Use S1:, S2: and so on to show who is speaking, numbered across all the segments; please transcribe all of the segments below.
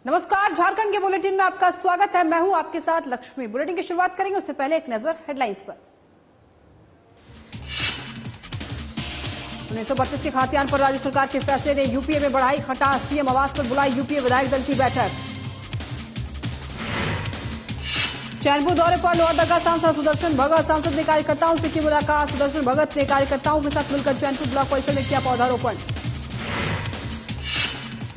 S1: नमस्कार, झारखंड के बुलेटिन में आपका स्वागत है। मैं हूं आपके साथ लक्ष्मी। बुलेटिन की शुरुआत करेंगे उससे पहले एक नजर हेडलाइंस पर। 1932 के खातियान पर राज्य सरकार के फैसले ने यूपीए में बढ़ाई खटास। सीएम आवास पर बुलाई यूपीए विधायक दल की बैठक। चैनपुर दौरे पर लोहरदगा सांसद सुदर्शन भगत। सांसद ने कार्यकर्ताओं से की मुलाकात। सुदर्शन भगत ने कार्यकर्ताओं के साथ मिलकर चैनपुर ब्लॉक परिसर में किया पौधारोपण।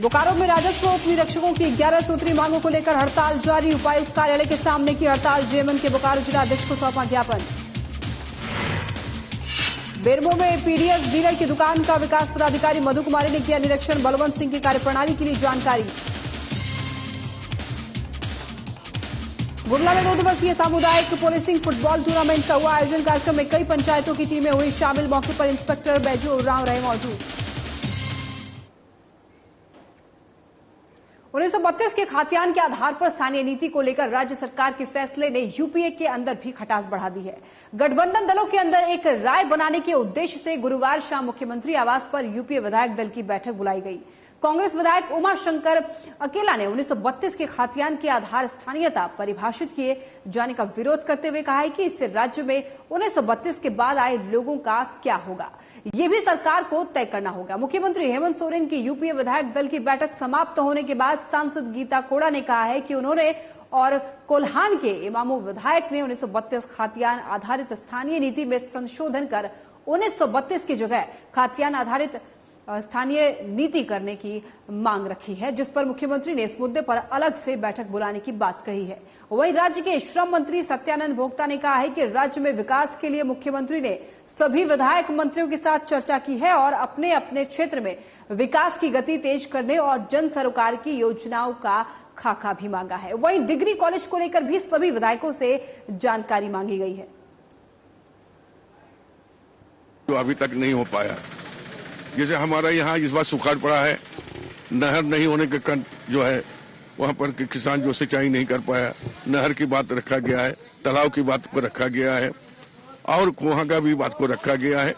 S1: बोकारो में राजस्व उप निरीक्षकों की 11 सूत्री मांगों को लेकर हड़ताल जारी। उपायुक्त कार्यालय के सामने की हड़ताल। जेएमएम के बोकारो जिला अध्यक्ष को सौंपा ज्ञापन। बेरमो में पीडीएस डीलर की दुकान का विकास पदाधिकारी मधु कुमारी ने किया निरीक्षण। बलवंत सिंह की कार्यप्रणाली के लिए जानकारी। गुमला में 2 दिवसीय सामुदायिक पुलिसिंग फुटबॉल टूर्नामेंट का हुआ आयोजन। कार्यक्रम में कई पंचायतों की टीमें हुई शामिल। मौके पर इंस्पेक्टर बैजू उरांव रहे मौजूद। 1932 के खातियान के आधार पर स्थानीय नीति को लेकर राज्य सरकार के फैसले ने यूपीए के अंदर भी खटास बढ़ा दी है। गठबंधन दलों के अंदर एक राय बनाने के उद्देश्य से गुरुवार शाम मुख्यमंत्री आवास पर यूपीए विधायक दल की बैठक बुलाई गई। कांग्रेस विधायक उमा शंकर अकेला ने 1932 के खातियान के आधार स्थानीयता परिभाषित किए जाने का विरोध करते हुए कहा है कि इससे राज्य में 1932 के बाद आए लोगों का क्या होगा, ये भी सरकार को तय करना होगा। मुख्यमंत्री हेमंत सोरेन की यूपीए विधायक दल की बैठक समाप्त होने के बाद सांसद गीता कोड़ा ने कहा है कि उन्होंने और कोल्हान के इमामों विधायक ने 1932 खातियान आधारित स्थानीय नीति में संशोधन कर 1932 की जगह खातियान आधारित स्थानीय नीति करने की मांग रखी है, जिस पर मुख्यमंत्री ने इस मुद्दे पर अलग से बैठक बुलाने की बात कही है। वहीं राज्य के श्रम मंत्री सत्यानंद भोक्ता ने कहा है कि राज्य में विकास के लिए मुख्यमंत्री ने सभी विधायक मंत्रियों के साथ चर्चा की है और अपने अपने क्षेत्र में विकास की गति तेज करने और जन सरोकार की योजनाओं का खाका भी मांगा है। वहीं डिग्री कॉलेज को लेकर भी सभी विधायकों से जानकारी मांगी गई है।
S2: तो अभी तक नहीं हो पाया। जैसे हमारा यहाँ इस बार सुखाड़ पड़ा है, नहर नहीं होने के कारण जो है वहाँ पर किसान जो सिंचाई नहीं कर पाया। नहर की बात रखा गया है, तालाब की बात को रखा गया है और वहाँ का भी बात को रखा गया है।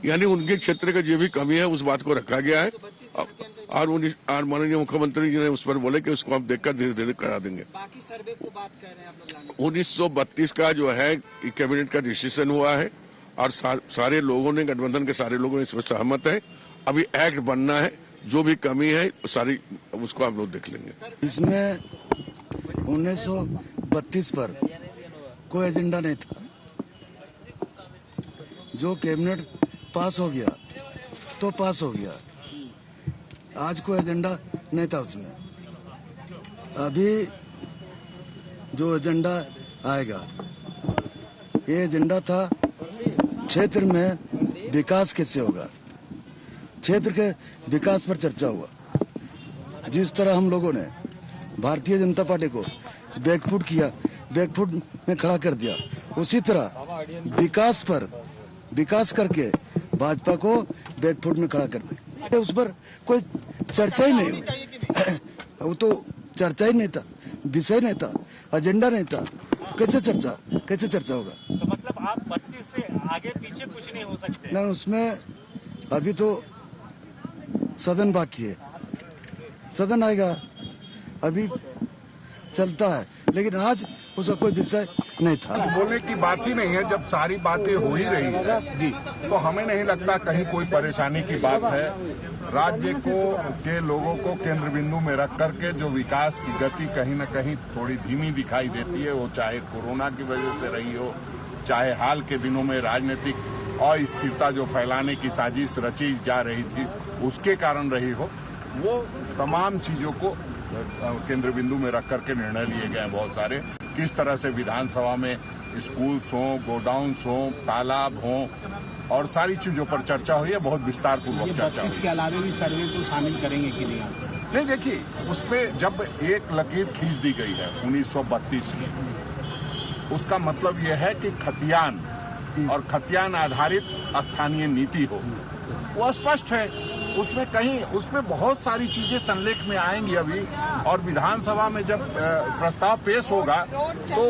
S2: यानी उनके क्षेत्र का जो भी कमी है उस बात को रखा गया है और माननीय मुख्यमंत्री जी ने उस पर बोले कि उसको हम देखकर धीरे धीरे करा देंगे।
S3: बाकी सर्वे को बात कर रहे हैं आप लोग।
S2: 1932 का जो है कैबिनेट का डिसीजन हुआ है और सारे लोगों ने, गठबंधन के सारे लोगों ने इसमें सहमत है। अभी एक्ट बनना है, जो भी कमी है सारी उसको आप लोग देख लेंगे।
S4: इसमें 1932 पर कोई एजेंडा नहीं था। जो कैबिनेट पास हो गया तो पास हो गया। आज कोई एजेंडा नहीं था उसमें। अभी जो एजेंडा आएगा, ये एजेंडा था क्षेत्र में विकास कैसे होगा। क्षेत्र के विकास पर चर्चा हुआ। जिस तरह हम लोगों ने भारतीय जनता पार्टी को बैकफुट किया, बैकफुट में खड़ा कर दिया, उसी तरह विकास करके भाजपा को बैकफुट में खड़ा कर दे। उस पर कोई चर्चा ही नहीं हुई। वो तो चर्चा ही नहीं था, विषय नहीं था, एजेंडा नहीं था। कैसे चर्चा होगा?
S5: तो मतलब आप 32 से आगे पीछे कुछ नहीं हो सकते
S4: ना। उसमें अभी तो सदन बाकी है, सदन आएगा, अभी चलता है, लेकिन आज उसका कोई विषय नहीं था।
S6: बोलने की बात ही नहीं है। जब सारी बातें हो ही रही है जी, तो हमें नहीं लगता कहीं कोई परेशानी की बात है। राज्य के लोगों को केंद्र बिंदु में रख करके जो विकास की गति कहीं न कहीं थोड़ी धीमी दिखाई देती है, वो चाहे कोरोना की वजह से रही हो, चाहे हाल के दिनों में राजनीतिक अस्थिरता जो फैलाने की साजिश रची जा रही थी उसके कारण रही हो, वो तमाम चीजों को केंद्र बिंदु में रख करके निर्णय लिए गए हैं बहुत सारे। किस तरह से विधानसभा में स्कूल्स हों, गोडाउन्स हों, तालाब हों और सारी चीजों पर चर्चा हुई है, बहुत विस्तार पूर्वक चर्चा हुई।
S5: इसके अलावा भी सर्वे को शामिल करेंगे कि नहीं?
S6: नहीं, देखिए, उसमें जब एक लकीर खींच दी गई है 1932 की, उसका मतलब यह है कि खतियान और खतियान आधारित स्थानीय नीति हो, वो स्पष्ट है। उसमें बहुत सारी चीजें संलेख में आएंगी अभी, और विधानसभा में जब प्रस्ताव पेश होगा तो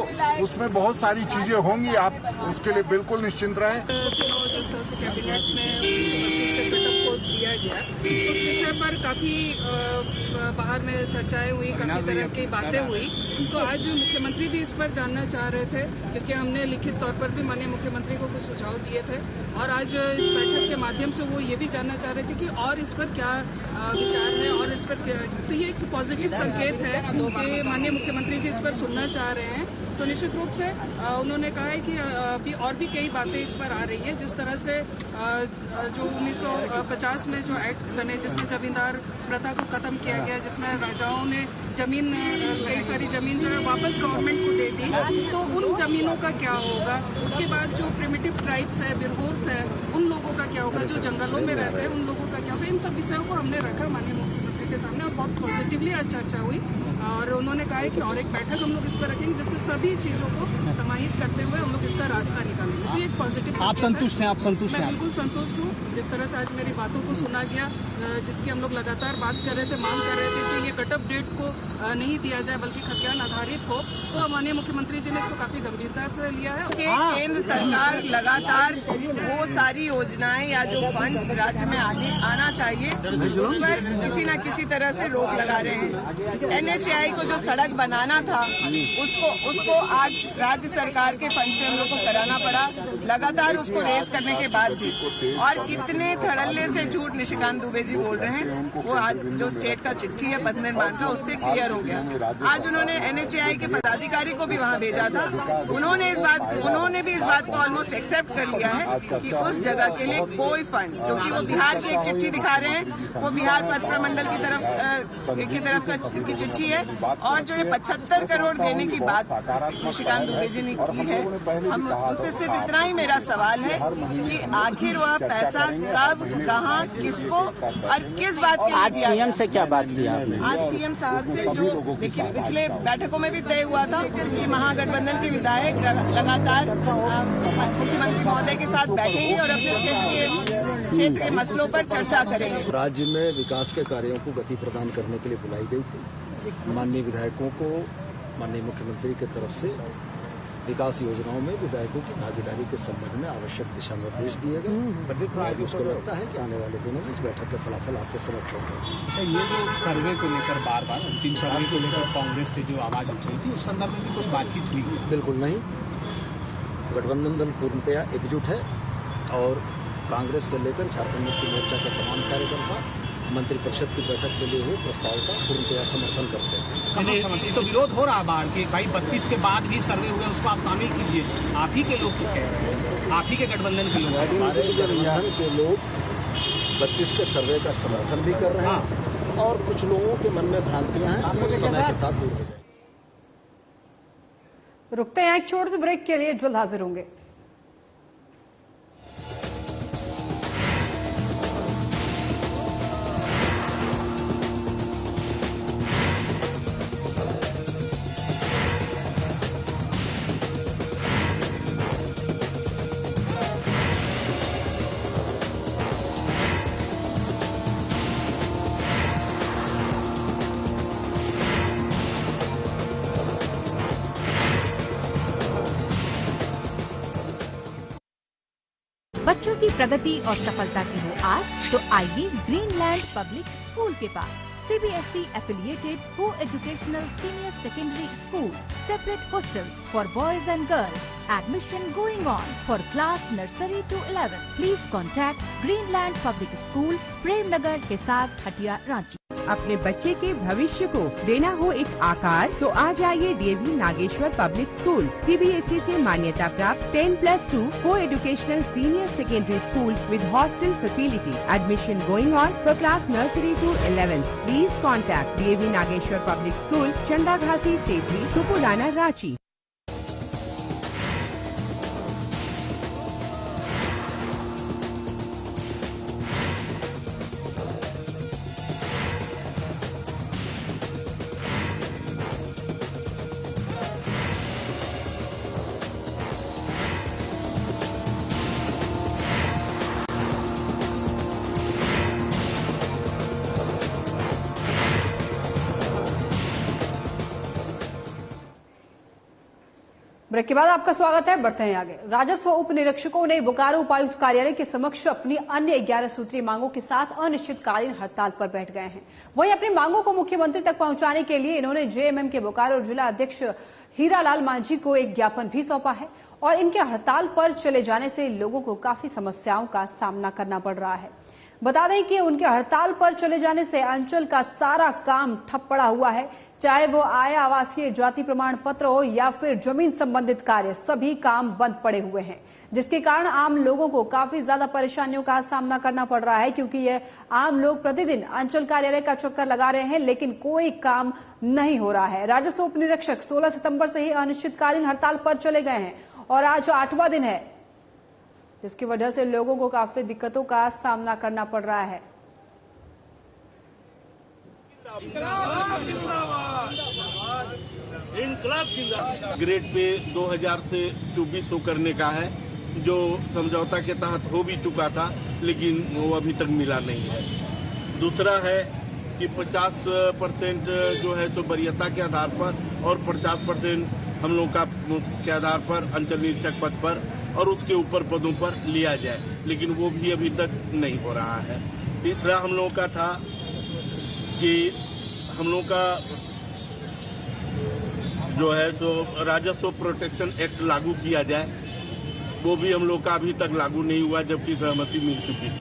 S6: उसमें बहुत सारी चीजें होंगी। आप उसके लिए बिल्कुल निश्चिंत रहें।
S7: जिस तरह से कैबिनेट में 1932 के घटक को दिया किया गया। उस विषय पर काफ़ी बाहर में चर्चाएं हुई, काफ़ी तरह की बातें हुई। तो आज मुख्यमंत्री भी इस पर जानना चाह रहे थे, क्योंकि हमने लिखित तौर पर भी माननीय मुख्यमंत्री को कुछ सुझाव दिए थे, और आज इस बैठक के माध्यम से वो ये भी जानना चाह रहे थे कि और इस पर क्या विचार है और इस पर क्या। तो ये एक पॉजिटिव संकेत है कि माननीय मुख्यमंत्री जी इस पर सुनना चाह रहे हैं। तो निश्चित रूप से उन्होंने कहा है कि अभी और भी कई बातें इस पर आ रही है। जिस तरह से जो 1950 में जो एक्ट बने, जिसमें जमींदार प्रथा को खत्म किया गया, जिसमें राजाओं ने जमीन, कई सारी जमीन जो है वापस गवर्नमेंट को दे दी, तो उन जमीनों का क्या होगा। उसके बाद जो प्रिमिटिव ट्राइब्स है, बिरहोर्स है, उन लोगों का क्या होगा, जो जंगलों में रहते हैं उन लोगों का क्या होगा। इन सब विषयों को हमने रखा माननीय मुख्यमंत्री के सामने और बहुत पॉजिटिवली आज चर्चा हुई। और उन्होंने कहा है कि और एक बैठक हम लोग इस पर रखेंगे, जिसमें सभी चीज़ों को समाहित करते हुए हम लोग इसका रास्ता निकालेंगे। तो ये एक पॉजिटिव।
S8: आप संतुष्ट हैं? आप संतुष्ट हैं?
S7: मैं बिल्कुल संतुष्ट हूँ। जिस तरह से आज मेरी बातों को सुना गया, जिसकी हम लोग लगातार बात कर रहे थे, मांग कर रहे थे कि ये कट ऑफ डेट को नहीं दिया जाए बल्कि खतियान आधारित हो, तो माननीय मुख्यमंत्री जी ने इसको काफी गंभीरता से लिया है।
S9: केंद्र सरकार लगातार वो सारी योजनाएं या जो फंड राज्य में आगे आना चाहिए उस पर किसी न किसी तरह से रोक लगा रहे हैं। NHAI को जो सड़क बनाना था उसको आज राज्य सरकार के फंड से हम लोग को कराना पड़ा, लगातार उसको रेज करने के बाद भी। और कितने धड़ल्ले से झूठ निशिकांत दुबे जी बोल रहे हैं, वो आज जो स्टेट का चिट्ठी है पथ निर्माण का, उससे क्लियर हो गया। आज उन्होंने NHAI के पदाधिकारी को भी वहां भेजा था, उन्होंने भी इस बात को ऑलमोस्ट एक्सेप्ट कर लिया है कि उस जगह के लिए कोई फंड, क्योंकि वो बिहार की एक चिट्ठी दिखा रहे हैं, वो बिहार पथ प्रमंडल की तरफ की चिट्ठी है। और जो ये 75 करोड़ देने की बात निशिकांत दुबे जी ने की है, हम उनसे सिर्फ इतना ही मेरा सवाल है कि आखिर वह पैसा कब, कहां, किसको और किस बात के लिए
S8: आज CM से क्या बात की आपने?
S9: आज CM साहब से जो देखिए पिछले बैठकों में भी तय हुआ था कि महागठबंधन के विधायक लगातार मुख्यमंत्री महोदय के साथ बैठेंगे और अपने क्षेत्र के मसलों पर चर्चा करेंगे।
S10: राज्य में विकास के कार्यों को गति प्रदान करने के लिए बुलाई गई थी। माननीय विधायकों को माननीय मुख्यमंत्री की तरफ से विकास योजनाओं में विधायकों की भागीदारी के संबंध में आवश्यक दिशा निर्देश दिए गए और मुझको लगता है कि आने वाले दिनों में इस बैठक का फलाफल आपके समक्ष होगा।
S8: अच्छा, ये जो सर्वे को लेकर बार अंतिम सर्वे को लेकर कांग्रेस से जो आवाज उठ रही थी, उस संदर्भ में भी कोई बातचीत हुई?
S10: बिल्कुल नहीं। गठबंधन दल पूर्णतया एकजुट है और कांग्रेस से लेकर झारखंड मुक्ति मोर्चा के तमाम कार्यकर्ता मंत्रिपरिषद की बैठक के लिए हुए प्रस्ताव का पूर्णतया समर्थन करते हैं।
S8: तो विरोध हो रहा बाहर कि भाई 32 के बाद भी सर्वे हुए, उसको आप शामिल कीजिए। आप ही के लोग तो कह रहे हैं, आप ही के गठबंधन के लोग,
S10: हमारे गठबंधन के लोग 32 के सर्वे का समर्थन भी कर रहे हैं और कुछ लोगों के मन में भ्रांतियां हैं, उस समय के साथ दूर हो जाएंगे।
S1: रुकते हैं एक छोटे से ब्रेक के लिए, जल्द हाजिर होंगे।
S11: बच्चों की प्रगति और सफलता की हो आज, तो आइए ग्रीनलैंड पब्लिक स्कूल के पास। CBSE affiliated co-educational senior secondary school, separate hostels for boys and girls. Admission going on for class nursery to 11. Please contact Greenland Public School, Prem Nagar, Hisar, Hatia, Ranchi.
S12: अपने बच्चे के भविष्य को देना हो एक आकार, तो आ जाइए DAV Nageshwar public school. CBSE से मान्यता प्राप्त 10+2 को educational senior secondary school with hostel facility. Admission going on for class nursery to 11। Please contact DAV Nageshwar public school, Chanda Ghasi, तेतली, सुपुलाना, Ranchi.
S1: Break के बाद आपका स्वागत है। बढ़ते हैं आगे। राजस्व उप निरीक्षकों ने बोकारो उपायुक्त कार्यालय के समक्ष अपनी अन्य 11 सूत्रीय मांगों के साथ अनिश्चितकालीन हड़ताल पर बैठ गए हैं। वहीं अपनी मांगों को मुख्यमंत्री तक पहुंचाने के लिए इन्होंने जेएमएम के बोकारो जिला अध्यक्ष हीरालाल मांझी को एक ज्ञापन भी सौंपा है और इनके हड़ताल पर चले जाने से लोगों को काफी समस्याओं का सामना करना पड़ रहा है। बता दें कि उनके हड़ताल पर चले जाने से अंचल का सारा काम ठप पड़ा हुआ है, चाहे वो आय आवासीय जाति प्रमाण पत्र हो या फिर जमीन संबंधित कार्य, सभी काम बंद पड़े हुए हैं, जिसके कारण आम लोगों को काफी ज्यादा परेशानियों का सामना करना पड़ रहा है। क्योंकि ये आम लोग प्रतिदिन अंचल कार्यालय का चक्कर लगा रहे हैं, लेकिन कोई काम नहीं हो रहा है। राजस्व उप निरीक्षक 16 सितंबर से ही अनिश्चितकालीन हड़ताल पर चले गए हैं और आज 8वां दिन है, जिसकी वजह से लोगों को काफी दिक्कतों का सामना करना पड़ रहा है।
S13: ग्रेड पे 2000 से 2400 करने का है, जो समझौता के तहत हो भी चुका था, लेकिन वो अभी तक मिला नहीं है। दूसरा है कि 50% जो है सो वरीयता के आधार पर और 50% हम लोग का के आधार पर अंचल निरीक्षक पद पर और उसके ऊपर पदों पर लिया जाए, लेकिन वो भी अभी तक नहीं हो रहा है। तीसरा हम लोगों का था कि हम लोग का जो है सो राजस्व प्रोटेक्शन एक्ट लागू किया जाए, वो भी हम लोग का अभी तक लागू नहीं हुआ, जबकि सहमति मिल चुकी है।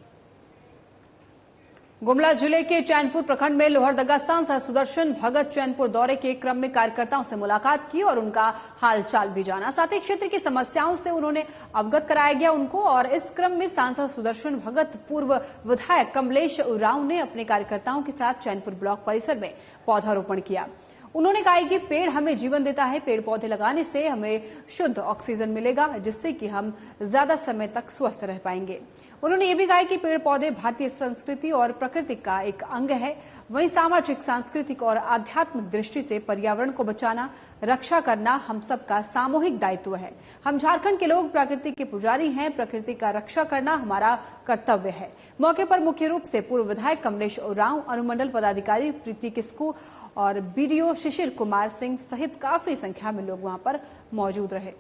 S1: गुमला जिले के चैनपुर प्रखंड में लोहरदगा सांसद सुदर्शन भगत चैनपुर दौरे के क्रम में कार्यकर्ताओं से मुलाकात की और उनका हालचाल भी जाना। साथ ही क्षेत्र की समस्याओं से उन्होंने अवगत कराया गया उनको। और इस क्रम में सांसद सुदर्शन भगत पूर्व विधायक कमलेश उरांव ने अपने कार्यकर्ताओं के साथ चैनपुर ब्लॉक परिसर में पौधारोपण किया। उन्होंने कहा कि पेड़ हमें जीवन देता है, पेड़ पौधे लगाने से हमें शुद्ध ऑक्सीजन मिलेगा, जिससे कि हम ज्यादा समय तक स्वस्थ रह पाएंगे। उन्होंने ये भी कहा कि पेड़ पौधे भारतीय संस्कृति और प्रकृति का एक अंग है। वहीं सामाजिक, सांस्कृतिक और आध्यात्मिक दृष्टि से पर्यावरण को बचाना, रक्षा करना हम सबका सामूहिक दायित्व है। हम झारखंड के लोग प्रकृति के पुजारी हैं, प्रकृति का रक्षा करना हमारा कर्तव्य है। मौके पर मुख्य रूप से पूर्व विधायक कमलेश उरांव, अनुमंडल पदाधिकारी प्रीति किस्कू और बीडीओ शिशिर कुमार सिंह सहित काफी संख्या में लोग वहां पर मौजूद रहे।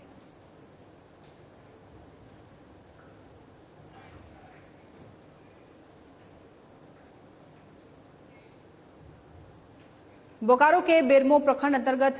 S1: बोकारो के बेरमो प्रखंड अंतर्गत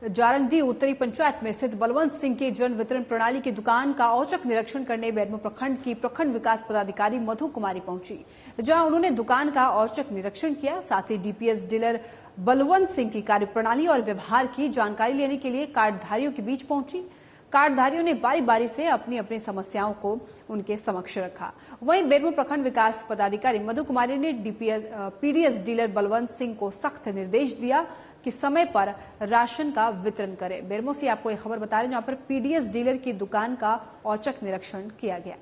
S1: जारंगडी उत्तरी पंचायत में स्थित बलवंत सिंह की जन वितरण प्रणाली की दुकान का औचक निरीक्षण करने बेरमो प्रखंड की प्रखंड विकास पदाधिकारी मधु कुमारी पहुंची, जहां उन्होंने दुकान का औचक निरीक्षण किया। साथ ही डीपीएस डीलर बलवंत सिंह की कार्यप्रणाली और व्यवहार की जानकारी लेने के लिए कार्डधारियों के बीच पहुंची। कार्डधारियों ने बारी बारी से अपनी अपनी समस्याओं को उनके समक्ष रखा। वहीं बेरमो प्रखंड विकास पदाधिकारी मधु कुमारी ने पीडीएस डीलर बलवंत सिंह को सख्त निर्देश दिया कि समय पर राशन का वितरण करें। बेरमो से आपको एक खबर बता रहे हैं, जहां पर पीडीएस डीलर की दुकान का औचक निरीक्षण किया गया।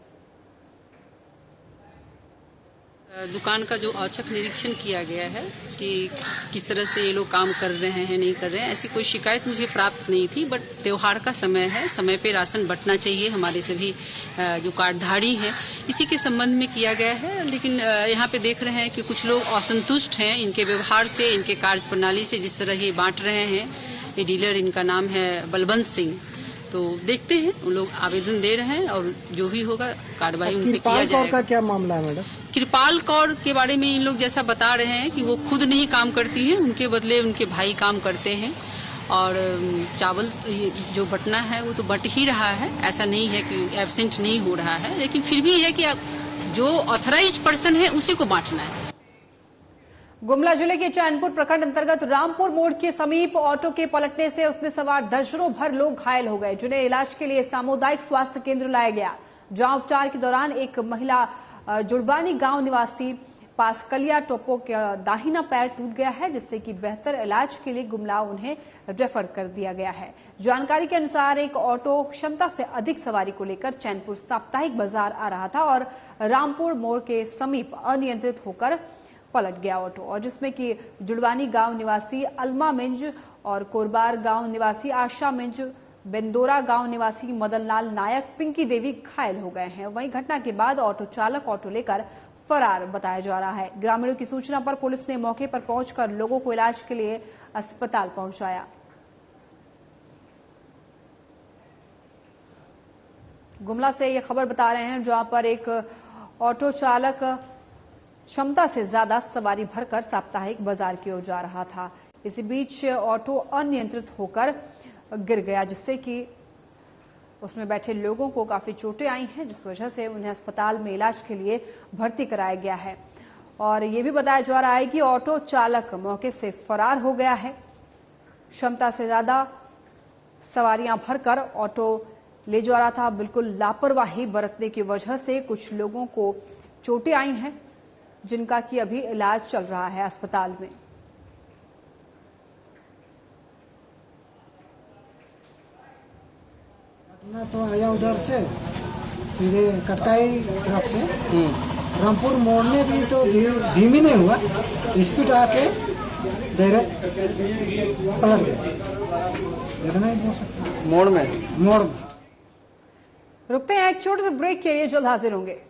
S14: दुकान का जो औचक निरीक्षण किया गया है कि किस तरह से ये लोग काम कर रहे हैं, नहीं कर रहे हैं, ऐसी कोई शिकायत मुझे प्राप्त नहीं थी। बट त्योहार का समय है, समय पे राशन बंटना चाहिए, हमारे सभी जो कार्डधारी हैं इसी के संबंध में किया गया है। लेकिन यहाँ पे देख रहे हैं कि कुछ लोग असंतुष्ट हैं इनके व्यवहार से, इनके कार्य प्रणाली से, जिस तरह ये बांट रहे हैं। ये डीलर, इनका नाम है बलवंत सिंह। तो देखते हैं, उन लोग आवेदन दे रहे हैं और जो भी होगा कार्रवाई उन पे किया जाएगा।
S15: का क्या मामला है मैडम?
S14: कृपाल कौर के बारे में इन लोग जैसा बता रहे हैं कि वो खुद नहीं काम करती हैं, उनके बदले उनके भाई काम करते हैं। और चावल जो बंटना है वो तो बंट ही रहा है, ऐसा नहीं है कि एब्सेंट नहीं हो रहा है, लेकिन फिर भी है कि जो ऑथराइज्ड पर्सन है उसी को बांटना है।
S1: गुमला जिले के चैनपुर प्रखंड अंतर्गत रामपुर मोड़ के समीप ऑटो के पलटने से उसमें सवार दर्जनों भर लोग घायल हो गए, जिन्हें इलाज के लिए सामुदायिक स्वास्थ्य केंद्र लाया गया, जहां उपचार के दौरान एक महिला जुड़वानी गांव निवासी पासकलिया टोपो का दाहिना पैर टूट गया है, जिससे कि बेहतर इलाज के लिए गुमला उन्हें रेफर कर दिया गया है। जानकारी के अनुसार एक ऑटो क्षमता से अधिक सवारी को लेकर चैनपुर साप्ताहिक बाजार आ रहा था और रामपुर मोड़ के समीप अनियंत्रित होकर पलट गया ऑटो, और जिसमें कि जुड़वानी गांव निवासी अलमा मिंज और कोरबार गांव निवासी आशा मिंज, बेंदोरा गांव निवासी मदनलाल नायक, पिंकी देवी घायल हो गए हैं। वहीं घटना के बाद ऑटो चालक ऑटो लेकर फरार बताया जा रहा है। ग्रामीणों की सूचना पर पुलिस ने मौके पर पहुंचकर लोगों को इलाज के लिए अस्पताल पहुंचाया। गुमला से ये खबर बता रहे हैं, जहां पर एक ऑटो चालक क्षमता से ज्यादा सवारी भरकर साप्ताहिक बाजार की ओर जा रहा था। इसी बीच ऑटो अनियंत्रित होकर गिर गया, जिससे कि उसमें बैठे लोगों को काफी चोटें आई हैं, जिस वजह से उन्हें अस्पताल में इलाज के लिए भर्ती कराया गया है। और ये भी बताया जा रहा है कि ऑटो चालक मौके से फरार हो गया है। क्षमता से ज्यादा सवारियां भरकर ऑटो ले जा रहा था। बिल्कुल लापरवाही बरतने की वजह से कुछ लोगों को चोटें आई हैं, जिनका कि अभी इलाज चल रहा है अस्पताल में।
S3: तो आया उधर से सीधे कटकाई तरफ से रामपुर मोड़ में भी तो धीमी नहीं हुआ, स्पीड आके डायरेक्ट पलट गया। इतना ही बोल सकता मोड़ में।
S1: रुकते हैं एक छोटे से ब्रेक के लिए, जल्द हाजिर होंगे।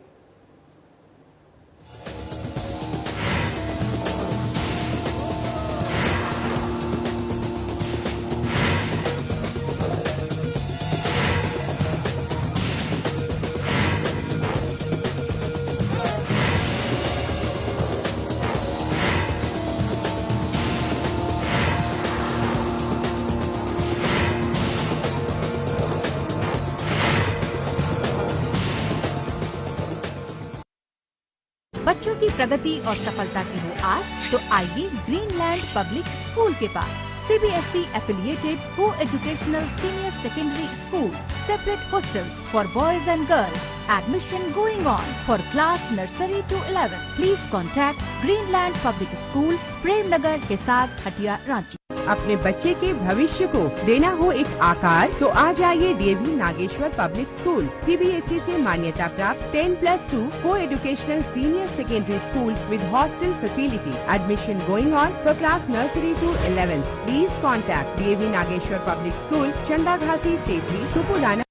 S11: बच्चों की प्रगति और सफलता की हो आस तो आइए ग्रीनलैंड पब्लिक स्कूल के पास। CBSE एफिलिएटेड को educational senior secondary school, separate hostels for boys and girls. Admission going on for class nursery to 11. Please contact Greenland Public School, Premnagar Hisar, Hatia, Ranchi.
S12: अपने बच्चे के भविष्य को देना हो एक आकार तो आ जाइए DAV Nageshwar public school, CBSE से मान्यता प्राप्त 10+2 को educational senior secondary school with hostel facility. Admission going on for class nursery to 11. Please contact DAV Nageshwar public school, Chanda Ghati, Sethi, सुपुराना।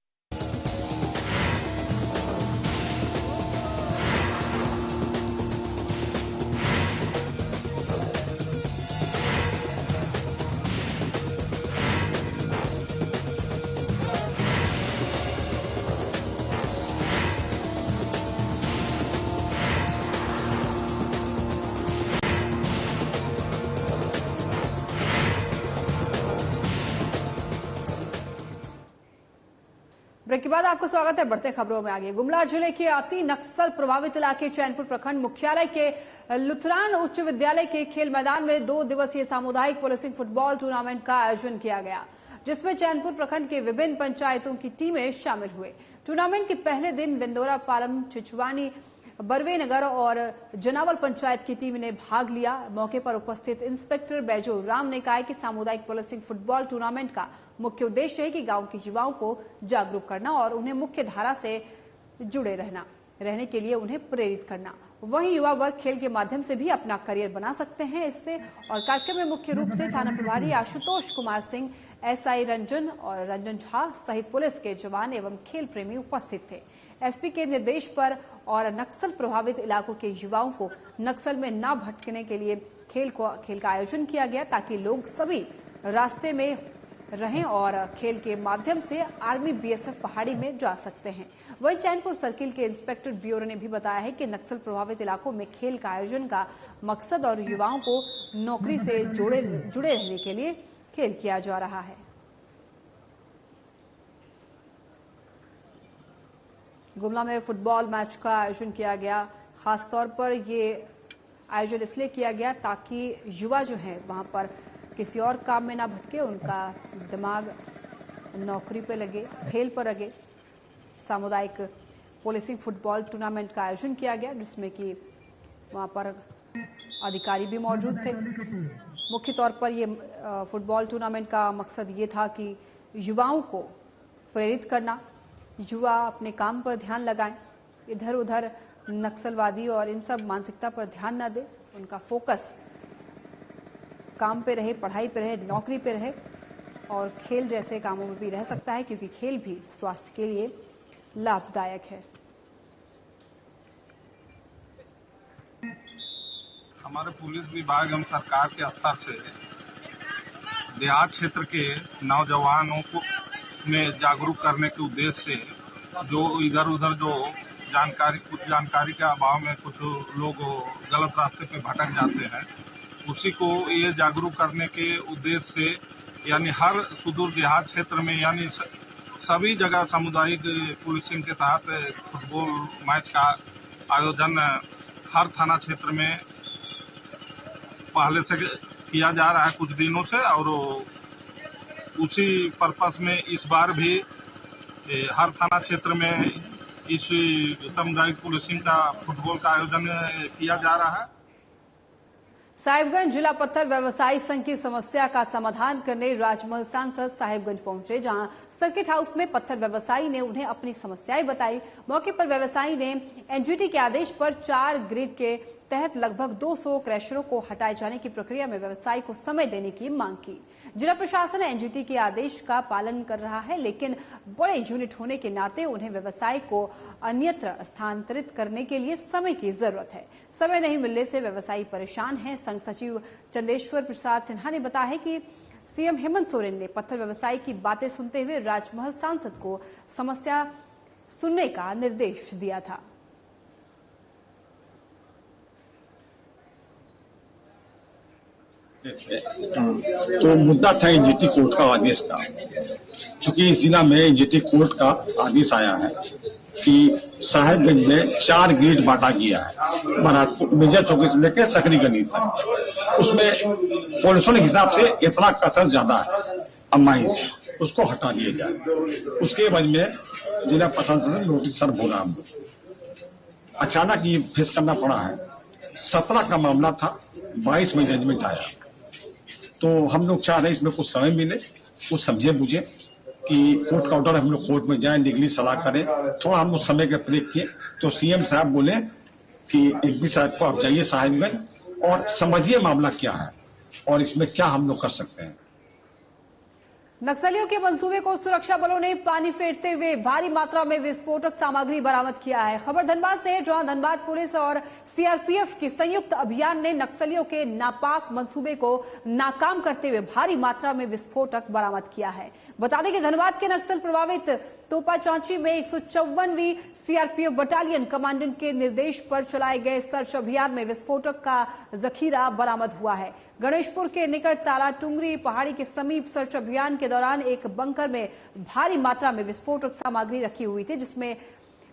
S1: Break के बाद आपका स्वागत है। बढ़ते खबरों में आगे। गुमला जिले के अति नक्सल प्रभावित इलाके चैनपुर प्रखंड मुख्यालय के लुथरान उच्च विद्यालय के खेल मैदान में 2 दिवसीय सामुदायिक पुलिसिंग फुटबॉल टूर्नामेंट का आयोजन किया गया, जिसमें चैनपुर प्रखंड के विभिन्न पंचायतों की टीमें शामिल हुए। टूर्नामेंट के पहले दिन बिंदोरा, पालम, चिचवानी, बरवेनगर और जनावल पंचायत की टीम ने भाग लिया। मौके पर उपस्थित इंस्पेक्टर बैजो राम ने कहा कि सामुदायिक पुलिसिंग फुटबॉल टूर्नामेंट का मुख्य उद्देश्य है कि गांव के युवाओं को जागरूक करना और उन्हें मुख्य धारा से जुड़े रहने के लिए उन्हें प्रेरित करना। वहीं युवा वर्ग खेल के माध्यम से भी अपना करियर बना सकते हैं इससे। और कार्यक्रम में मुख्य रूप से थाना प्रभारी आशुतोष कुमार सिंह, SI रंजन और रंजन झा सहित पुलिस के जवान एवं खेल प्रेमी उपस्थित थे। SP के निर्देश पर और नक्सल प्रभावित इलाकों के युवाओं को नक्सल में न भटकने के लिए खेल का आयोजन किया गया, ताकि लोग सभी रास्ते में रहें और खेल के माध्यम से आर्मी BSF पहाड़ी में जा सकते हैं। वहीं चैनपुर सर्किल के इंस्पेक्टर ब्यूरो ने भी बताया है कि नक्सल प्रभावित इलाकों में खेल का आयोजन का मकसद और युवाओं को नौकरी से जुड़े रहने के लिए खेल किया जा रहा है। गुमला में फुटबॉल मैच का आयोजन किया गया। खासतौर पर ये आयोजन इसलिए किया गया ताकि युवा जो हैं वहां पर किसी और काम में ना भटके, उनका दिमाग नौकरी पे लगे, खेल पर लगे। सामुदायिक पुलिसिंग फुटबॉल टूर्नामेंट का आयोजन किया गया, जिसमें कि वहां पर अधिकारी भी मौजूद थे। मुख्य तौर पर ये फुटबॉल टूर्नामेंट का मकसद ये था कि युवाओं को प्रेरित करना, युवा अपने काम पर ध्यान लगाएं, इधर उधर नक्सलवादी और इन सब मानसिकता पर ध्यान न दें, उनका फोकस काम पे रहे, पढ़ाई पे रहे, नौकरी पे रहे और खेल जैसे कामों में भी रह सकता है, क्योंकि खेल भी स्वास्थ्य के लिए लाभदायक है।
S15: हमारे पुलिस विभाग एवं सरकार के स्तर से देहात क्षेत्र के नौजवानों को में जागरूक करने के उद्देश्य से जो इधर उधर जो कुछ जानकारी के अभाव में कुछ लोग गलत रास्ते पे भटक जाते हैं, उसी को ये जागरूक करने के उद्देश्य से यानी हर सुदूर देहात क्षेत्र में यानी सभी जगह सामुदायिक पुलिसिंग के तहत फुटबॉल मैच का आयोजन हर थाना क्षेत्र में पहले से किया जा रहा है कुछ दिनों से, और उसी पर्पस में इस बार भी हर थाना क्षेत्र में इस सामुदायिक पुलिसिंग का फुटबॉल का आयोजन किया जा रहा है।
S1: साहिबगंज जिला पत्थर व्यवसायी संघ की समस्या का समाधान करने राजमहल सांसद साहिबगंज पहुंचे, जहां सर्किट हाउस में पत्थर व्यवसायी ने उन्हें अपनी समस्याएं बताई। मौके पर व्यवसायी ने एनजीटी के आदेश पर 4 ग्रिड के तहत लगभग 200 क्रैशरों को हटाए जाने की प्रक्रिया में व्यवसायी को समय देने की मांग की। जिला प्रशासन एनजीटी के आदेश का पालन कर रहा है, लेकिन बड़े यूनिट होने के नाते उन्हें व्यवसाय को अन्यत्र स्थानांतरित करने के लिए समय की जरूरत है। समय नहीं मिलने से व्यवसायी परेशान हैं। संघ सचिव चंदेश्वर प्रसाद सिन्हा ने बताया है कि सीएम हेमंत सोरेन ने पत्थर व्यवसायी की बातें सुनते हुए राजमहल सांसद को समस्या सुनने का निर्देश दिया था।
S16: तो मुद्दा था एनजीटी कोर्ट का आदेश का। चूंकि इस जिला में एनजीटी कोर्ट का आदेश आया है कि साहिबगंज में 4 ग्रिड बांटा गया है, महाराजपुर मेजर चौकी से लेकर सकरी गली तक। उसमें पॉलिसों के हिसाब से इतना कसर ज्यादा है, अम्माई से उसको हटा दिया जाए। उसके बाद में जिला प्रशासन से नोटिस सर्व हो रहा है। अचानक ये फेस करना पड़ा है। 17 का मामला था, 22 में जजमेंट आया। तो हम लोग चाह रहे हैं इसमें कुछ समय मिले, कुछ समझे बुझे कि कोर्ट का ऑर्डर हम लोग कोर्ट में जाएं, लीगली सलाह करें। थोड़ा हम लोग समय का प्रयोग किए तो सीएम साहब बोले कि एमपी साहब को आप जाइए साहिबगंज और समझिए मामला क्या है और इसमें क्या हम लोग कर सकते हैं।
S1: नक्सलियों के मंसूबे को सुरक्षा बलों ने पानी फेरते हुए भारी मात्रा में विस्फोटक सामग्री बरामद किया है। खबर धनबाद से है, जहां धनबाद पुलिस और सीआरपीएफ की संयुक्त अभियान ने नक्सलियों के नापाक मंसूबे को नाकाम करते हुए भारी मात्रा में विस्फोटक बरामद किया है। बता दें कि धनबाद के नक्सल प्रभावित तोपा चांची में 154वीं सीआरपीएफ बटालियन कमांडेंट के निर्देश पर चलाए गए सर्च अभियान में विस्फोटक का जखीरा बरामद हुआ है। गणेशपुर के निकट ताला टुंगरी पहाड़ी के समीप सर्च अभियान के दौरान एक बंकर में भारी मात्रा में विस्फोटक सामग्री रखी हुई थी, जिसमें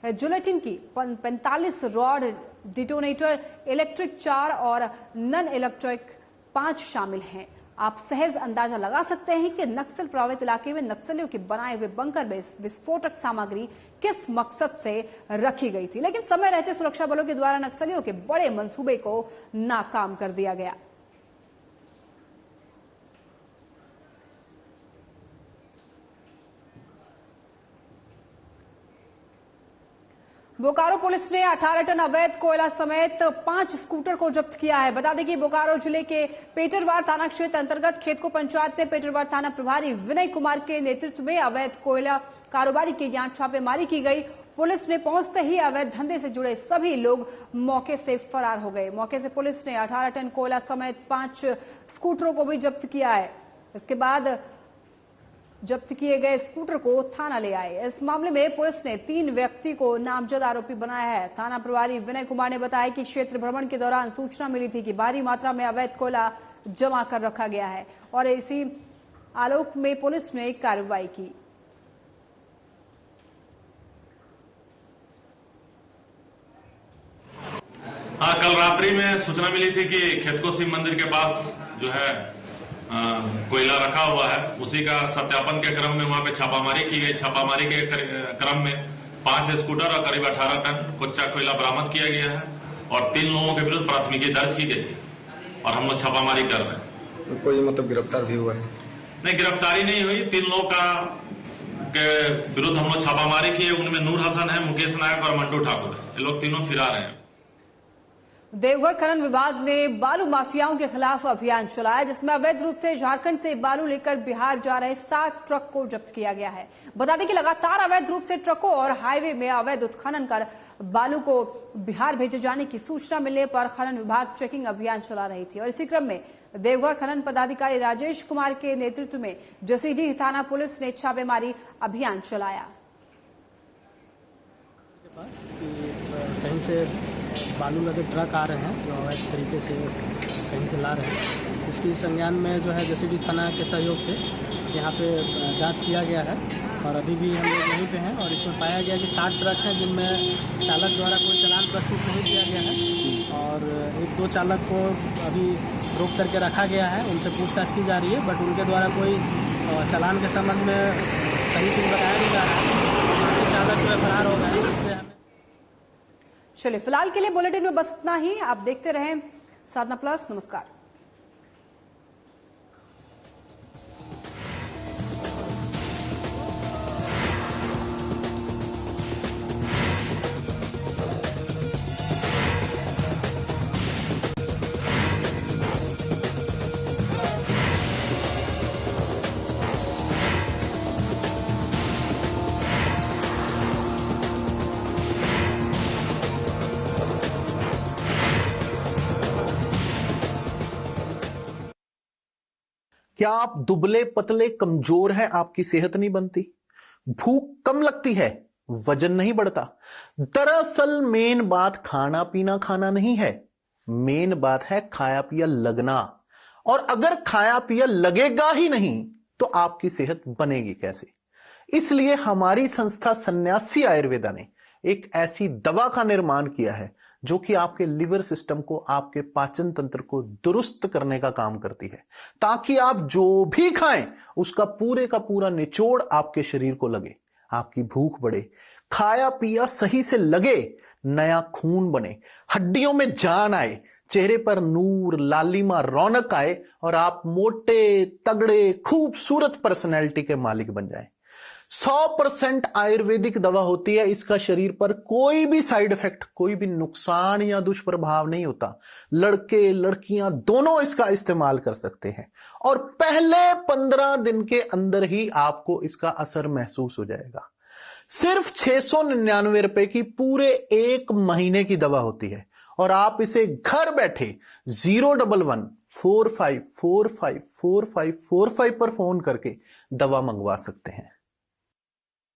S1: जुलेटिन की 45 रॉड, डिटोनेटर, इलेक्ट्रिक 4 और नन इलेक्ट्रिक 5 शामिल हैं। आप सहज अंदाजा लगा सकते हैं कि नक्सल प्रभावित इलाके में नक्सलियों के बनाए हुए बंकर में विस्फोटक सामग्री किस मकसद से रखी गई थी। लेकिन समय रहते सुरक्षा बलों के द्वारा नक्सलियों के बड़े मंसूबे को नाकाम कर दिया गया। बोकारो पुलिस ने 18 टन अवैध कोयला समेत 5 स्कूटर को जब्त किया है। बता दें कि बोकारो जिले के पेटरवार थाना क्षेत्र अंतर्गत खेतको पंचायत में पेटरवार थाना प्रभारी विनय कुमार के नेतृत्व में अवैध कोयला कारोबारी के यहाँ छापेमारी की गई। पुलिस ने पहुंचते ही अवैध धंधे से जुड़े सभी लोग मौके से फरार हो गए। मौके से पुलिस ने 18 टन कोयला समेत 5 स्कूटरों को भी जब्त किया है। इसके बाद जब्त किए गए स्कूटर को थाना ले आए। इस मामले में पुलिस ने 3 व्यक्ति को नामजद आरोपी बनाया है। थाना प्रभारी विनय कुमार ने बताया कि क्षेत्र भ्रमण के दौरान सूचना मिली थी कि भारी मात्रा में अवैध कोयला जमा कर रखा गया है और इसी आलोक में पुलिस ने कार्रवाई की।
S17: हाँ, कल रात्रि में सूचना मिली थी कि खेतको शिव मंदिर के पास जो है कोयला रखा हुआ है। उसी का सत्यापन के क्रम में वहां पे छापामारी की गई। छापामारी के क्रम में 5 स्कूटर और करीब 18 टन कच्चा कोयला बरामद किया गया है और 3 लोगों के विरुद्ध प्राथमिकी दर्ज की गई है और हम लोग छापामारी कर रहे हैं।
S18: कोई मतलब गिरफ्तार भी हुआ है?
S17: नहीं, गिरफ्तारी नहीं हुई। 3 लोगों के विरुद्ध हम लोग छापामारी किए। उनमें नूर हसन है, मुकेश नायक और मंटू ठाकुर है। ये लोग तीनों फरार हैं।
S1: देवघर खनन विभाग ने बालू माफियाओं के खिलाफ अभियान चलाया, जिसमें अवैध रूप से झारखंड से बालू लेकर बिहार जा रहे 7 ट्रक को जब्त किया गया है। बता दें कि लगातार अवैध रूप से ट्रकों और हाईवे में अवैध उत्खनन कर बालू को बिहार भेजे जाने की सूचना मिलने पर खनन विभाग चेकिंग अभियान चला रही थी और इसी क्रम में देवघर खनन पदाधिकारी राजेश कुमार के नेतृत्व में जसीडीह थाना पुलिस ने छापेमारी अभियान चलाया।
S18: कहीं से बालू लदे ट्रक आ रहे हैं जो अवैध तरीके से कहीं से ला रहे हैं। इसकी संज्ञान में जो है जसीडीह थाना के सहयोग से यहाँ पे जांच किया गया है और अभी भी हम लोग यहीं पे हैं और इसमें पाया गया कि 60 ट्रक हैं जिनमें चालक द्वारा कोई चालान प्रस्तुत नहीं किया गया है और 1-2 चालक को अभी रोक करके रखा गया है, उनसे पूछताछ की जा रही है, बट उनके द्वारा कोई चालान के संबंध में सही चीज़ बताया नहीं जा रहा है। चालक जो है फरार हो गए। इससे हमें
S1: चलिए फिलहाल के लिए बुलेटिन में बस इतना ही। आप देखते रहें साधना प्लस। नमस्कार।
S19: क्या आप दुबले पतले कमजोर हैं, आपकी सेहत नहीं बनती, भूख कम लगती है, वजन नहीं बढ़ता? दरअसल मेन बात खाना नहीं है, मेन बात है खाया पिया लगना। और अगर खाया पिया लगेगा ही नहीं तो आपकी सेहत बनेगी कैसे? इसलिए हमारी संस्था सन्यासी आयुर्वेदा ने एक ऐसी दवा का निर्माण किया है जो कि आपके लिवर सिस्टम को, आपके पाचन तंत्र को दुरुस्त करने का काम करती है, ताकि आप जो भी खाएं उसका पूरे का पूरा निचोड़ आपके शरीर को लगे, आपकी भूख बढ़े, खाया पिया सही से लगे, नया खून बने, हड्डियों में जान आए, चेहरे पर नूर, लालिमा, रौनक आए और आप मोटे, तगड़े, खूबसूरत पर्सनैलिटी के मालिक बन जाएं। 100% आयुर्वेदिक दवा होती है। इसका शरीर पर कोई भी साइड इफेक्ट, कोई भी नुकसान या दुष्प्रभाव नहीं होता। लड़के लड़कियां दोनों इसका इस्तेमाल कर सकते हैं और पहले 15 दिन के अंदर ही आपको इसका असर महसूस हो जाएगा। सिर्फ 699 रुपए की पूरे 1 महीने की दवा होती है और आप इसे घर बैठे 011-45454545 पर फोन करके दवा मंगवा सकते हैं।